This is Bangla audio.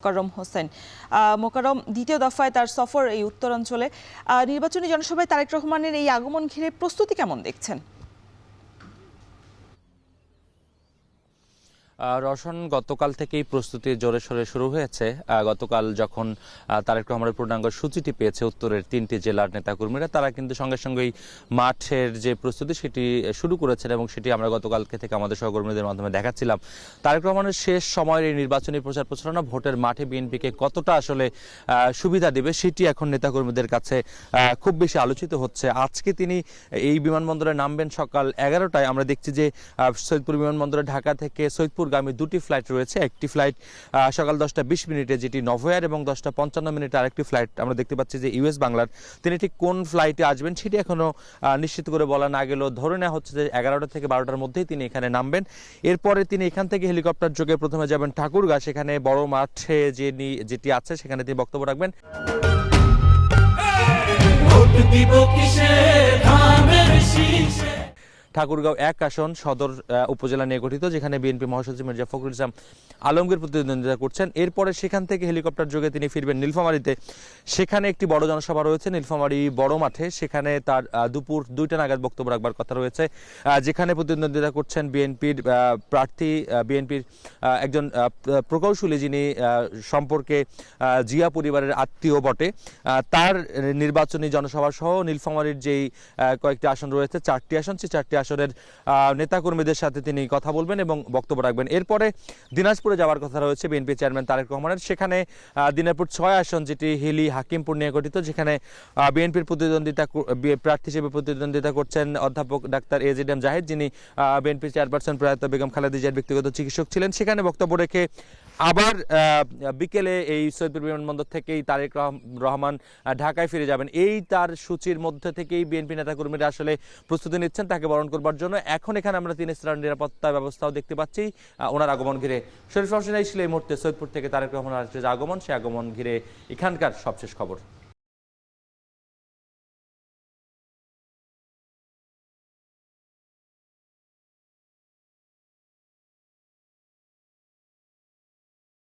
মোকাররম হোসেন। মোকাররম, দ্বিতীয় দফায় তার সফর এই উত্তরাঞ্চলে, নির্বাচনী জনসভায় তারেক রহমানের এই আগমন ঘিরে প্রস্তুতি কেমন দেখছেন? রওশন, গতকাল থেকেই প্রস্তুতি জোরে সোরে শুরু হয়েছে। গতকাল যখন তারেক রহমানের পূর্ণাঙ্গ সূচিটি পেয়েছে উত্তরের 3টি জেলার নেতাকর্মীরা, তারা কিন্তু সঙ্গে সঙ্গেই মাঠের যে প্রস্তুতি সেটি শুরু করেছেন এবং সেটি আমরা গতকালকে থেকে আমাদের সহকর্মীদের মাধ্যমে দেখাচ্ছিলাম। তারেক রহমানের শেষ সময়ের এই নির্বাচনী প্রচার প্রচারণা ভোটের মাঠে বিএনপিকে কতটা আসলে সুবিধা দেবে সেটি এখন নেতাকর্মীদের কাছে খুব বেশি আলোচিত হচ্ছে। আজকে তিনি এই বিমানবন্দরে নামবেন সকাল 11টায়। আমরা দেখছি যে সৈয়দপুর বিমানবন্দরে ঢাকা থেকে সৈয়দপুর গামী দুটি ফ্লাইট রয়েছে। একটি ফ্লাইট সকাল 10:20 যেটি নভোয়ার, এবং 10:55 আরেকটি ফ্লাইট আমরা দেখতে পাচ্ছি যে ইউএস বাংলার। তিনি ঠিক কোন ফ্লাইটে আসবেন সেটি এখনো নিশ্চিত করে বলা না গেলেও ধরে নেওয়া হচ্ছে যে 11টা থেকে 12টার মধ্যেই তিনি এখানে নামবেন। এরপরে তিনি এখান থেকে হেলিকপ্টার যোগে প্রথমে যাবেন ঠাকুরগাঁ। সেখানে বড় মাঠে যেটি আছে সেখানে তিনি বক্তব্য রাখবেন। ঠাকুরগাঁও 1 আসন সদর উপজেলা নিয়ে গঠিত, যেখানে বিএনপি মহাসচিব মির্জা ফখরুল ইসলাম আলমগীর প্রতিদ্বন্দ্বিতা করছেন। এরপরে সেখান থেকে হেলিকপ্টার যোগে তিনি ফিরবেন নীলফামারীতে। সেখানে একটি বড় জনসভা রয়েছে নীলফামারী বড় মাঠে। সেখানে তার দুপুর 2টা নাগাদ বক্তব্য রাখবার কথা রয়েছে, যেখানে প্রতিদ্বন্দ্বিতা করছেন বিএনপির প্রার্থী, বিএনপির একজন প্রকৌশলী, যিনি সম্পর্কে জিয়া পরিবারের আত্মীয় বটে। তার নির্বাচনী জনসভা সহ নীলফামারীর যেই কয়েকটি আসন রয়েছে, 4টি আসন, সেই 4টি আসনের নেতাকর্মীদের সাথে তিনি কথা বলবেন এবং বক্তব্য রাখবেন। এরপরে দিনাজপুরে যাওয়ার কথা রয়েছে বিএনপি চেয়ারম্যান তারেক রহমানের। সেখানে দিনাজপুর 6 আসন, যেটি হিলি হাকিমপুর নিয়ে গঠিত, যেখানে বিএনপির প্রার্থী হিসেবে প্রতিদ্বন্দ্বিতা করছেন অধ্যাপক ডাক্তার এজিএম জাহিদ, যিনি বিএনপি চেয়ারপারসন প্রয়াত বেগম খালেদা জিয়ার ব্যক্তিগত চিকিৎসক ছিলেন। সেখানে বক্তব্য রেখে আবার বিকেলে এই সৈয়দপুর বিমানবন্দর থেকেই তারেক রহমান ঢাকায় ফিরে যাবেন। এই তার সূচির মধ্যে থেকেই বিএনপি নেতাকর্মীরা আসলে প্রস্তুতি নিচ্ছেন তাকে বরণ করবার জন্য। এখন এখানে আমরা 3 স্তরের নিরাপত্তা ব্যবস্থাও দেখতে পাচ্ছি ওনার আগমন ঘিরে। শরীফ হোসেন ছিল এই মুহূর্তে সৈয়দপুর থেকে তারেক রহমানের আগমন, সে আগমন ঘিরে এখানকার সবশেষ খবর।